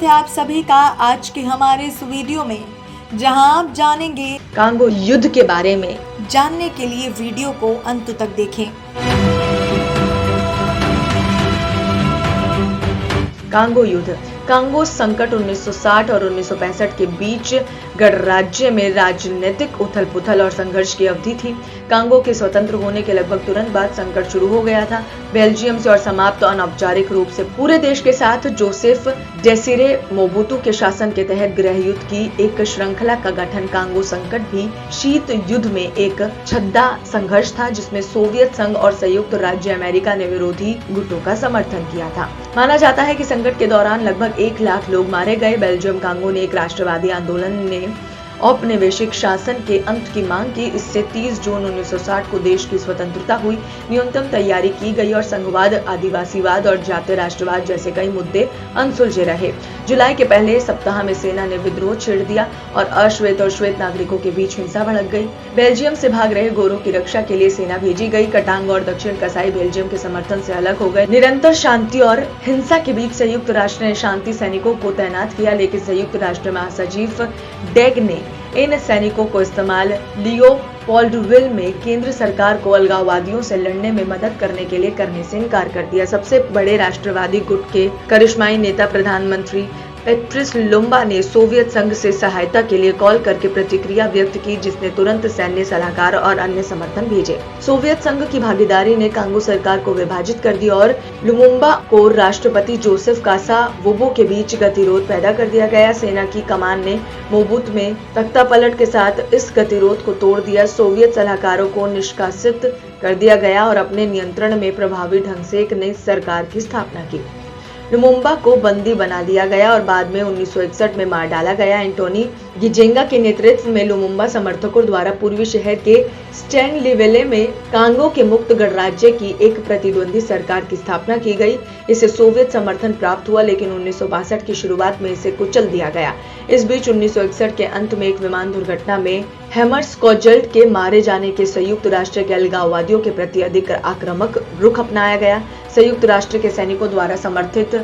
स्वागत है आप सभी का आज के हमारे इस वीडियो में, जहां आप जानेंगे कांगो युद्ध के बारे में। जानने के लिए वीडियो को अंत तक देखें। कांगो युद्ध। कांगो संकट 1960 और 1965 के बीच गणराज्य में राजनीतिक उथल-पुथल और संघर्ष की अवधि थी। कांगो के स्वतंत्र होने के लगभग तुरंत बाद संकट शुरू हो गया था। बेल्जियम से और समाप्त अनौपचारिक रूप से पूरे देश के साथ जोसेफ डेसिरे मोबुतु के शासन के तहत गृह युद्ध की एक श्रृंखला का गठन। कांगो संकट भी शीत युद्ध में एक छद्दा संघर्ष था, जिसमें सोवियत संघ और संयुक्त राज्य अमेरिका ने विरोधी गुटों का समर्थन किया था। माना जाता है कि संकट के दौरान लगभग 1 लाख लोग मारे गए। बेल्जियम कांगो ने एक राष्ट्रवादी आंदोलन ने औपनिवेशिक शासन के अंत की मांग की। इससे 30 जून 1960 को देश की स्वतंत्रता हुई। न्यूनतम तैयारी की गई और संघवाद, आदिवासीवाद और जातीय राष्ट्रवाद जैसे कई मुद्दे अनसुलझे रहे। जुलाई के पहले सप्ताह में सेना ने विद्रोह छेड़ दिया और अश्वेत और श्वेत नागरिकों के बीच हिंसा भड़क गई। बेल्जियम से भाग रहे गोरों की रक्षा के लिए सेना भेजी गई। कटांग और दक्षिण कसाई बेल्जियम के समर्थन से अलग हो गए। निरंतर शांति और हिंसा के बीच संयुक्त राष्ट्र ने शांति सैनिकों को तैनात किया, लेकिन संयुक्त राष्ट्र महासचिव डेग ने इन सैनिकों को इस्तेमाल लियोपोल्डविल में केंद्र सरकार को अलगाववादियों से लड़ने में मदद करने के लिए करने से इनकार कर दिया। सबसे बड़े राष्ट्रवादी गुट के करिश्माई नेता प्रधानमंत्री पेट्रिस लुम्बा ने सोवियत संघ से सहायता के लिए कॉल करके प्रतिक्रिया व्यक्त की, जिसने तुरंत सैन्य सलाहकार और अन्य समर्थन भेजे। सोवियत संघ की भागीदारी ने कांगो सरकार को विभाजित कर दिया और लुमुम्बा को राष्ट्रपति जोसेफ कासावुबो के बीच गतिरोध पैदा कर दिया गया। सेना की कमान ने मोबुत में तख्तापलट के साथ इस गतिरोध को तोड़ दिया। सोवियत सलाहकारों को निष्कासित कर दिया गया और अपने नियंत्रण में प्रभावी ढंग से एक नई सरकार की स्थापना की। लुमुम्बा को बंदी बना लिया गया और बाद में 1961 में मार डाला गया। एंटोनी गिजेंगा के नेतृत्व में लुमुम्बा समर्थकों द्वारा पूर्वी शहर के स्टैनलीवेले में कांगो के मुक्त गणराज्य की एक प्रतिद्वंदी सरकार की स्थापना की गई। इसे सोवियत समर्थन प्राप्त हुआ, लेकिन 1962 की शुरुआत में इसे कुचल दिया गया। इस बीच 1961 के अंत में एक विमान दुर्घटना में हैमर्सकोजल्ट के मारे जाने के संयुक्त राष्ट्र के अलगाववादियों के प्रति अधिक आक्रामक रुख अपनाया गया। संयुक्त राष्ट्र के सैनिकों द्वारा समर्थित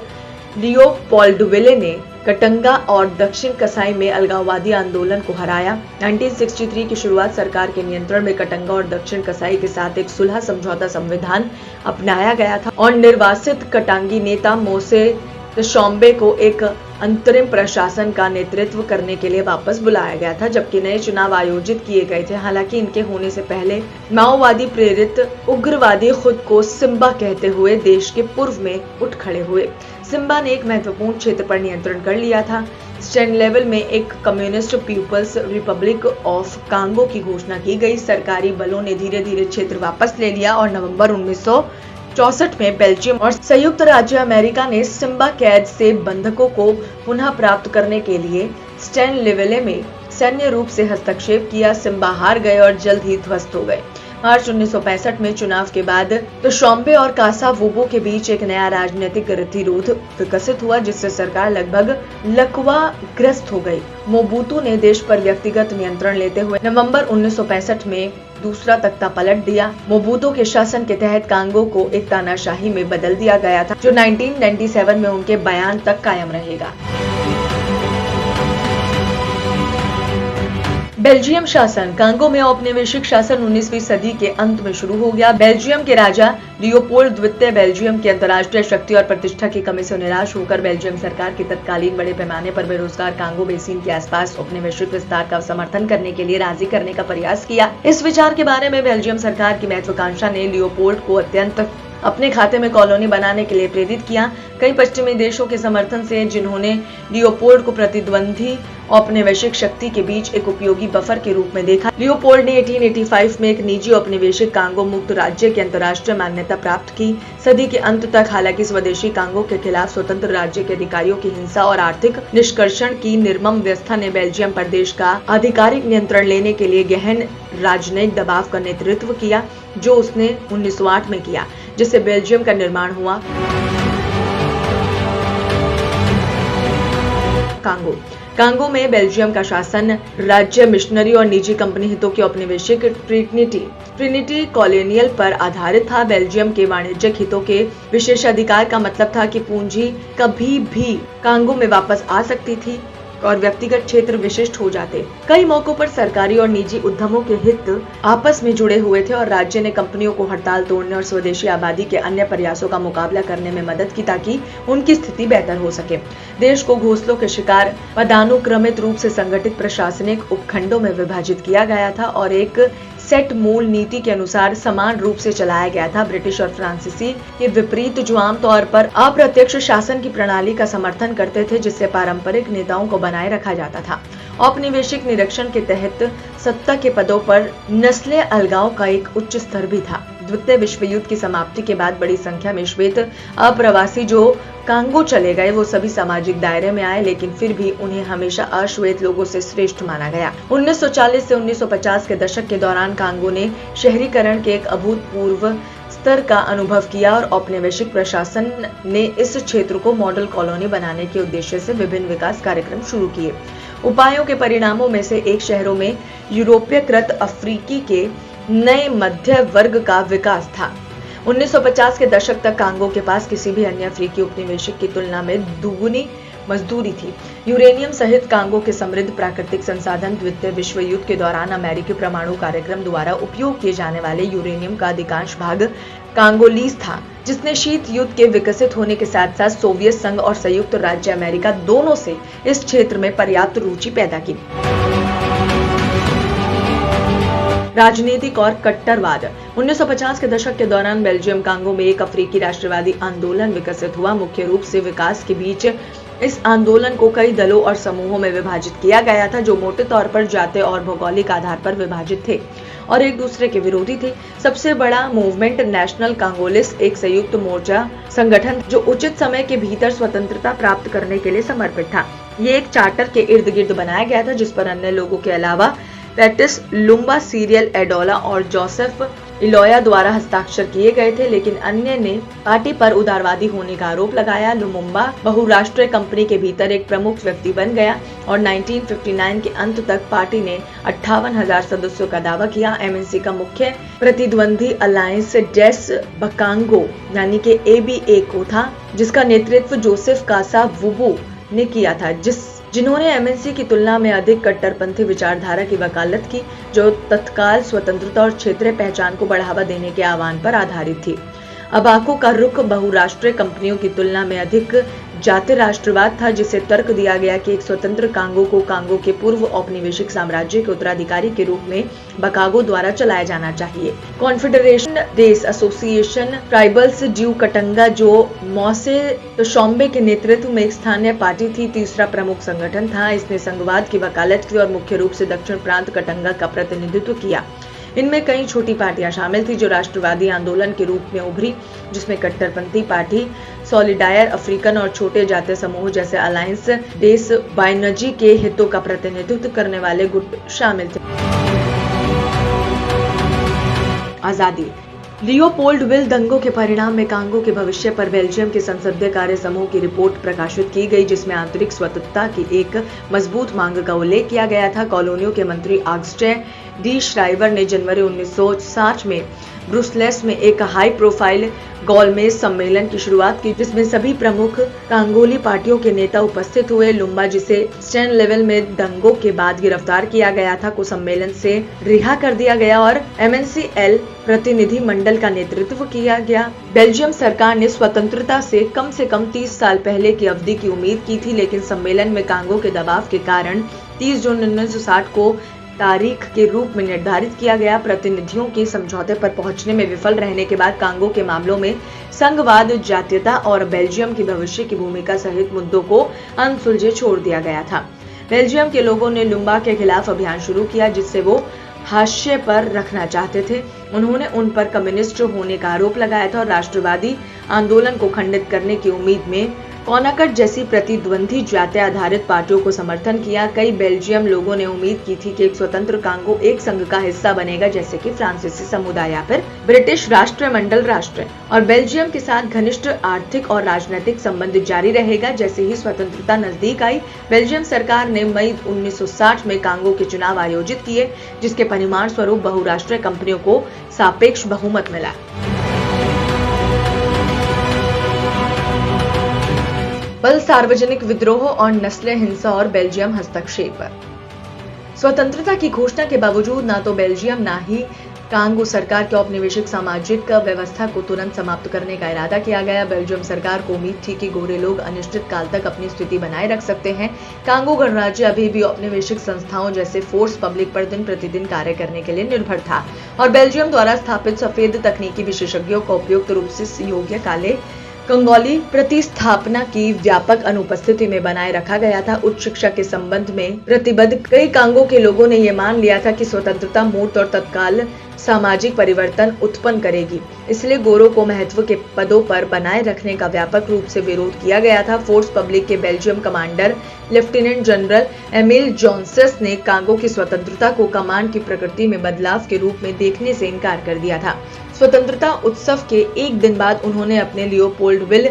लियोपोल्डविले ने कटंगा और दक्षिण कसाई में अलगाववादी आंदोलन को हराया। 1963 की शुरुआत सरकार के नियंत्रण में कटंगा और दक्षिण कसाई के साथ एक सुलह समझौता संविधान अपनाया गया था और निर्वासित कटांगी नेता मोसे तशौम्बे को एक अंतरिम प्रशासन का नेतृत्व करने के लिए वापस बुलाया गया था, जबकि नए चुनाव आयोजित किए गए थे। हालांकि इनके होने से पहले माओवादी प्रेरित उग्रवादी खुद को सिम्बा कहते हुए देश के पूर्व में उठ खड़े हुए। सिम्बा ने एक महत्वपूर्ण क्षेत्र पर नियंत्रण कर लिया था। स्टैनलेवल में एक communist people's republic of Congo की घोषणा की गई। सरकारी बलों ने धीरे धीरे क्षेत्र वापस ले लिया और नवंबर 1964 में बेल्जियम और संयुक्त राज्य अमेरिका ने सिम्बा कैद से बंधकों को पुनः प्राप्त करने के लिए स्टैनलेवेले में सैन्य रूप से हस्तक्षेप किया। सिम्बा हार गए और जल्द ही ध्वस्त हो गए। मार्च 1965 में चुनाव के बाद तशौम्बे और कासावुबो के बीच एक नया राजनीतिक गतिरोध विकसित हुआ, जिससे सरकार लगभग लकवाग्रस्त हो गई। मोबुतु ने देश पर व्यक्तिगत नियंत्रण लेते हुए नवंबर 1965 में दूसरा तख्ता पलट दिया। मोबुतु के शासन के तहत कांगो को एक तानाशाही में बदल दिया गया था, जो 1997 में उनके बयान तक कायम रहेगा। बेल्जियम शासन। कांगो में औपनिवेशिक शासन 19वीं सदी के अंत में शुरू हो गया। बेल्जियम के राजा लियोपोल्ड द्वितीय बेल्जियम की अंतर्राष्ट्रीय शक्ति और प्रतिष्ठा की कमी से निराश होकर बेल्जियम सरकार की तत्कालीन बड़े पैमाने पर बेरोजगार कांगो बेसिन के आसपास औपनिवेशिक विस्तार का समर्थन करने के लिए राजी करने का प्रयास किया। इस विचार के बारे में बेल्जियम सरकार की महत्वाकांक्षा ने लियोपोल्ड को अत्यंत अपने खाते में कॉलोनी बनाने के लिए प्रेरित किया। कई पश्चिमी देशों के समर्थन से, जिन्होंने लियोपोल्ड को प्रतिद्वंदी औपनिवेशिक शक्ति के बीच एक उपयोगी बफर के रूप में देखा, लियोपोल्ड ने 1885 में एक निजी औपनिवेशिक कांगो मुक्त राज्य की अंतर्राष्ट्रीय मान्यता प्राप्त की। सदी के अंत तक हालांकि स्वदेशी कांगो के खिलाफ स्वतंत्र राज्य के अधिकारियों की हिंसा और आर्थिक निष्कर्षण की निर्मम व्यवस्था ने बेल्जियम पर देश का आधिकारिक नियंत्रण लेने के लिए गहन राजनयिक दबाव का नेतृत्व किया, जो उसने 1908 में किया, जिससे बेल्जियम का निर्माण हुआ। कांगो कांगो में बेल्जियम का शासन राज्य, मिशनरी और निजी कंपनी हितों के औपनिवेशिक ट्रिनिटी कॉलोनियल पर आधारित था। बेल्जियम के वाणिज्यिक हितों के विशेषाधिकार का मतलब था कि पूंजी कभी भी कांगो में वापस आ सकती थी और व्यक्तिगत क्षेत्र विशिष्ट हो जाते। कई मौकों पर सरकारी और निजी उद्यमों के हित आपस में जुड़े हुए थे और राज्य ने कंपनियों को हड़ताल तोड़ने और स्वदेशी आबादी के अन्य प्रयासों का मुकाबला करने में मदद की ताकि उनकी स्थिति बेहतर हो सके। देश को घोंसलों के शिकार पदानुक्रमित रूप से संगठित प्रशासनिक उपखंडों में विभाजित किया गया था और एक सेट मूल नीति के अनुसार समान रूप से चलाया गया था। ब्रिटिश और फ्रांसीसी के विपरीत, जो आमतौर पर अप्रत्यक्ष शासन की प्रणाली का समर्थन करते थे, जिससे पारंपरिक नेताओं को बनाए रखा जाता था। औपनिवेशिक निरीक्षण के तहत सत्ता के पदों पर नस्लीय अलगाव का एक उच्च स्तर भी था। द्वितीय विश्व युद्ध की समाप्ति के बाद बड़ी संख्या में श्वेत अप्रवासी जो कांगो चले गए, वो सभी सामाजिक दायरे में आए, लेकिन फिर भी उन्हें हमेशा अश्वेत लोगों से श्रेष्ठ माना गया। 1940 से 1950 के दशक के दौरान कांगो ने शहरीकरण के एक अभूतपूर्व स्तर का अनुभव किया और औपनिवेशिक प्रशासन ने इस क्षेत्र को मॉडल कॉलोनी बनाने के उद्देश्य से विभिन्न विकास कार्यक्रम शुरू किए। उपायों के परिणामों में से एक शहरों में यूरोपीयकृत अफ्रीकी के नए मध्य वर्ग का विकास था। 1950 के दशक तक कांगो के पास किसी भी अन्य अफ्रीकी उपनिवेशिक की तुलना में दुगुनी मजदूरी थी। यूरेनियम सहित कांगो के समृद्ध प्राकृतिक संसाधन। द्वितीय विश्व युद्ध के दौरान अमेरिकी परमाणु कार्यक्रम द्वारा उपयोग किए जाने वाले यूरेनियम का अधिकांश भाग कांगोलीज था, जिसने शीत युद्ध के विकसित होने के साथ साथ सोवियत संघ और संयुक्त राज्य अमेरिका दोनों से इस क्षेत्र में पर्याप्त रुचि पैदा की। राजनीतिक और कट्टरवाद। 1950 के दशक के दौरान बेल्जियम कांगो में एक अफ्रीकी राष्ट्रवादी आंदोलन विकसित हुआ। मुख्य रूप से विकास के बीच इस आंदोलन को कई दलों और समूहों में विभाजित किया गया था, जो मोटे तौर पर जातीय और भौगोलिक आधार पर विभाजित थे और एक दूसरे के विरोधी थे। सबसे बड़ा मूवमेंट नेशनल कांगोलिस्ट एक संयुक्त मोर्चा संगठन जो उचित समय के भीतर स्वतंत्रता प्राप्त करने के लिए समर्पित था। ये एक चार्टर के इर्द गिर्द बनाया गया था, जिस पर अन्य लोगों के अलावा पैटिस लुम्बा, सीरियल एडोला और जोसेफ इलोया द्वारा हस्ताक्षर किए गए थे, लेकिन अन्य ने पार्टी पर उदारवादी होने का आरोप लगाया। लुमुम्बा बहुराष्ट्रीय कंपनी के भीतर एक प्रमुख व्यक्ति बन गया और 1959 के अंत तक पार्टी ने 58,000 सदस्यों का दावा किया। एमएनसी का मुख्य प्रतिद्वंदी अलायंस डेस बकांगो यानी कि ABA को था, जिसका नेतृत्व जोसेफ कासा वुबू ने किया था, जिन्होंने एमएनसी की तुलना में अधिक कट्टरपंथी विचारधारा की वकालत की, जो तत्काल स्वतंत्रता और क्षेत्रीय पहचान को बढ़ावा देने के आह्वान पर आधारित थी। अबाको का रुख बहुराष्ट्रीय कंपनियों की तुलना में अधिक जातीय राष्ट्रवाद था, जिसे तर्क दिया गया कि एक स्वतंत्र कांगो को कांगो के पूर्व औपनिवेशिक साम्राज्य के उत्तराधिकारी के रूप में बकागो द्वारा चलाया जाना चाहिए। कॉन्फेडरेशन देश एसोसिएशन ट्राइबल्स ड्यू कटंगा, जो मौसे तशोम्बे के नेतृत्व में एक स्थानीय पार्टी थी, तीसरा प्रमुख संगठन था। इसने संघवाद की वकालत की और मुख्य रूप से दक्षिण प्रांत कटंगा का प्रतिनिधित्व किया। इनमें कई छोटी पार्टियां शामिल थी जो राष्ट्रवादी आंदोलन के रूप में उभरी, जिसमें कट्टरपंथी पार्टी, सॉलिडायर अफ्रीकन और छोटे जातीय समूह जैसे अलायंस डेस बायनजी के हितों का प्रतिनिधित्व करने वाले गुट शामिल थे। आजादी। लियोपोल्डविल दंगों के परिणाम में कांगो के भविष्य पर बेल्जियम के संसदीय कार्य समूह की रिपोर्ट प्रकाशित की गई, जिसमें आंतरिक स्वतंत्रता की एक मजबूत मांग का उल्लेख किया गया था। कॉलोनियों के मंत्री ऑगस्टे डी श्राइवर ने जनवरी 1960 में ब्रुसेल्स में एक हाई प्रोफाइल गोलमेज सम्मेलन की शुरुआत की, जिसमें सभी प्रमुख कांगोली पार्टियों के नेता उपस्थित हुए। लुम्बा, जिसे स्टैन लेवल में दंगों के बाद गिरफ्तार किया गया था, को सम्मेलन से रिहा कर दिया गया और MNCL प्रतिनिधि मंडल का नेतृत्व किया गया। बेल्जियम सरकार ने स्वतंत्रता से कम 30 साल पहले की अवधि की उम्मीद की थी, लेकिन सम्मेलन में कांगो के दबाव के कारण 30 जून 1960 को तारीख के रूप में निर्धारित किया गया। प्रतिनिधियों के समझौते पर पहुंचने में विफल रहने के बाद कांगो के मामलों में संघवाद, जातीयता और बेल्जियम की भविष्य की भूमिका सहित मुद्दों को अनसुलझे छोड़ दिया गया था। बेल्जियम के लोगों ने लुम्बा के खिलाफ अभियान शुरू किया, जिससे वो हाशिए पर रखना चाहते थे। उन्होंने उन पर कम्युनिस्ट होने का आरोप लगाया था और राष्ट्रवादी आंदोलन को खंडित करने की उम्मीद में कोनाकट जैसी प्रतिद्वंदी जाति आधारित पार्टियों को समर्थन किया। कई बेल्जियम लोगों ने उम्मीद की थी कि एक स्वतंत्र कांगो एक संघ का हिस्सा बनेगा, जैसे कि फ्रांसीसी समुदाय या फिर ब्रिटिश राष्ट्रमंडल राष्ट्र, और बेल्जियम के साथ घनिष्ठ आर्थिक और राजनीतिक संबंध जारी रहेगा। जैसे ही स्वतंत्रता नजदीक आई, बेल्जियम सरकार ने मई 1960 में कांगो के चुनाव आयोजित किए, जिसके परिणाम स्वरूप बहुराष्ट्रीय कंपनियों को सापेक्ष बहुमत मिला। बल सार्वजनिक विद्रोह और नस्लीय हिंसा और बेल्जियम हस्तक्षेप। स्वतंत्रता की घोषणा के बावजूद ना तो बेल्जियम ना ही कांगो सरकार के औपनिवेशिक सामाजिक व्यवस्था को तुरंत समाप्त करने का इरादा किया गया। बेल्जियम सरकार को उम्मीद थी कि गोरे लोग अनिश्चित काल तक अपनी स्थिति बनाए रख सकते हैं। कांगो गणराज्य अभी भी औपनिवेशिक संस्थाओं जैसे फोर्स पब्लिक पर दिन प्रतिदिन कार्य करने के लिए निर्भर था और बेल्जियम द्वारा स्थापित सफेद तकनीकी विशेषज्ञों का उपयुक्त रूप से योग्य काले कंगोली प्रतिस्थापना की व्यापक अनुपस्थिति में बनाए रखा गया था। उच्च शिक्षा के संबंध में प्रतिबद्ध कई कांगो के लोगों ने यह मान लिया था कि स्वतंत्रता मूर्त और तत्काल सामाजिक परिवर्तन उत्पन्न करेगी, इसलिए गोरों को महत्व के पदों पर बनाए रखने का व्यापक रूप से विरोध किया गया था। फोर्स पब्लिक के Belgium commander lieutenant general Emile Janssens ने कांगो की स्वतंत्रता को कमांड की प्रकृति में बदलाव के रूप में देखने से इनकार कर दिया था। स्वतंत्रता उत्सव के एक दिन बाद उन्होंने अपने लियोपोल्डविल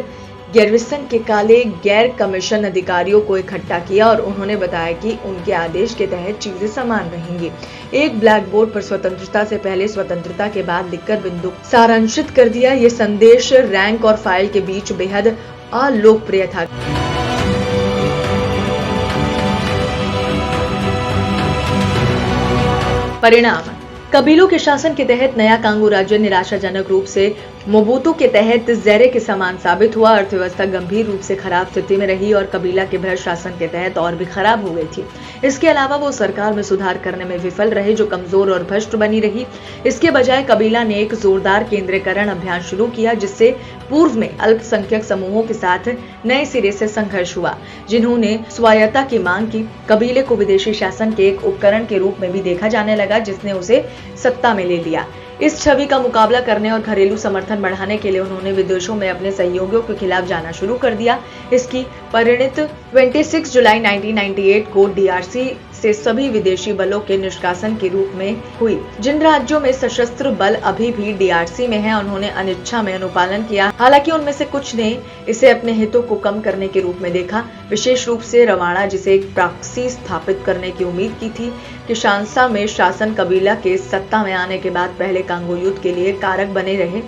गैरिसन के काले गैर कमीशन अधिकारियों को इकट्ठा किया और उन्होंने बताया कि उनके आदेश के तहत चीजें समान रहेंगी। एक ब्लैक बोर्ड पर स्वतंत्रता से पहले, स्वतंत्रता के बाद लिखकर बिंदु सारांशित कर दिया। ये संदेश रैंक और फाइल के बीच बेहद अलोकप्रिय था। परिणाम: कबीलों के शासन के तहत नया कांगो राज्य निराशाजनक रूप से मोबूतू के तहत ज़ेरे के समान साबित हुआ। अर्थव्यवस्था गंभीर रूप से खराब स्थिति में रही और कबीला के भ्रष्ट शासन के तहत और भी खराब हो गई थी। इसके अलावा वो सरकार में सुधार करने में विफल रहे, जो कमजोर और भ्रष्ट बनी रही। इसके बजाय कबीला ने एक जोरदार केंद्रीकरण अभियान शुरू किया, जिससे पूर्व में अल्पसंख्यक समूहों के साथ नए सिरे से संघर्ष हुआ, जिन्होंने स्वायत्तता की मांग की। कबीले को विदेशी शासन के एक उपकरण के रूप में भी देखा जाने लगा, जिसने उसे सत्ता में ले लिया। इस छवि का मुकाबला करने और घरेलू समर्थन बढ़ाने के लिए उन्होंने विदेशों में अपने सहयोगियों के खिलाफ जाना शुरू कर दिया। इसकी परिणति 26 जुलाई 1998 को डीआरसी से सभी विदेशी बलों के निष्कासन के रूप में हुई। जिन राज्यों में सशस्त्र बल अभी भी डीआरसी में हैं, उन्होंने अनिच्छा में अनुपालन किया। हालांकि उनमें से कुछ ने इसे अपने हितों को कम करने के रूप में देखा, विशेष रूप से रवाना, जिसे एक प्रॉक्सी स्थापित करने की उम्मीद की थी। किशानसा में शासन कबीला के सत्ता में आने के बाद पहले कांगो युद्ध के लिए कारक बने रहे।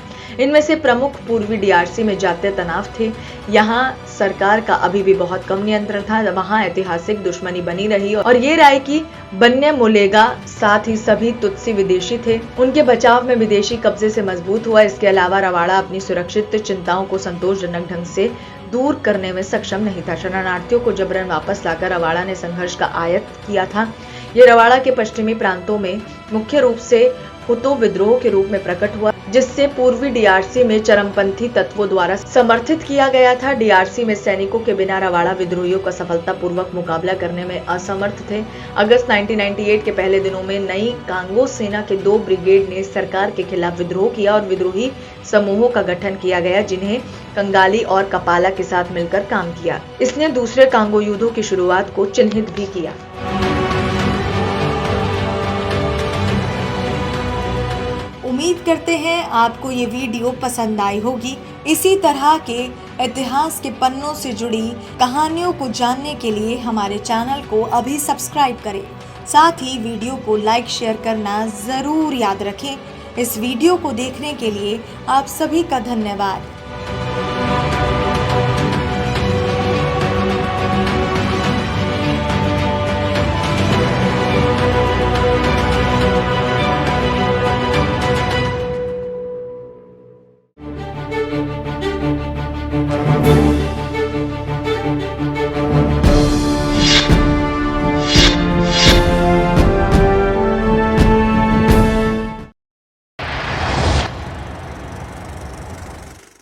इनमें से प्रमुख पूर्वी डीआरसी में जातीय तनाव थे। यहाँ सरकार का अभी भी बहुत कम नियंत्रण था। वहाँ ऐतिहासिक दुश्मनी बनी रही और ये राय की बन्ने मोलेगा, साथ ही सभी तुत्सी विदेशी थे। उनके बचाव में विदेशी कब्जे से मजबूत हुआ। इसके अलावा रवाड़ा अपनी सुरक्षित चिंताओं को संतोषजनक ढंग से दूर करने में सक्षम नहीं था। शरणार्थियों को जबरन वापस लाकर रवाड़ा ने संघर्ष का आयत किया था। ये रवाड़ा के पश्चिमी प्रांतों में मुख्य रूप से हुतो विद्रोह के रूप में प्रकट हुआ, जिससे पूर्वी डीआरसी में चरमपंथी तत्वों द्वारा समर्थित किया गया था। डीआरसी में सैनिकों के बिना रवाड़ा विद्रोहियों का सफलतापूर्वक मुकाबला करने में असमर्थ थे। अगस्त 1998 के पहले दिनों में नई कांगो सेना के 2 ब्रिगेड ने सरकार के खिलाफ विद्रोह किया और विद्रोही समूहों का गठन किया गया, जिन्हें कंगाली और कपाला के साथ मिलकर काम किया। इसने दूसरे कांगो युद्धों की शुरुआत को चिन्हित भी किया। उम्मीद करते हैं आपको ये वीडियो पसंद आई होगी। इसी तरह के इतिहास के पन्नों से जुड़ी कहानियों को जानने के लिए हमारे चैनल को अभी सब्सक्राइब करें। साथ ही वीडियो को लाइक शेयर करना ज़रूर याद रखें। इस वीडियो को देखने के लिए आप सभी का धन्यवाद।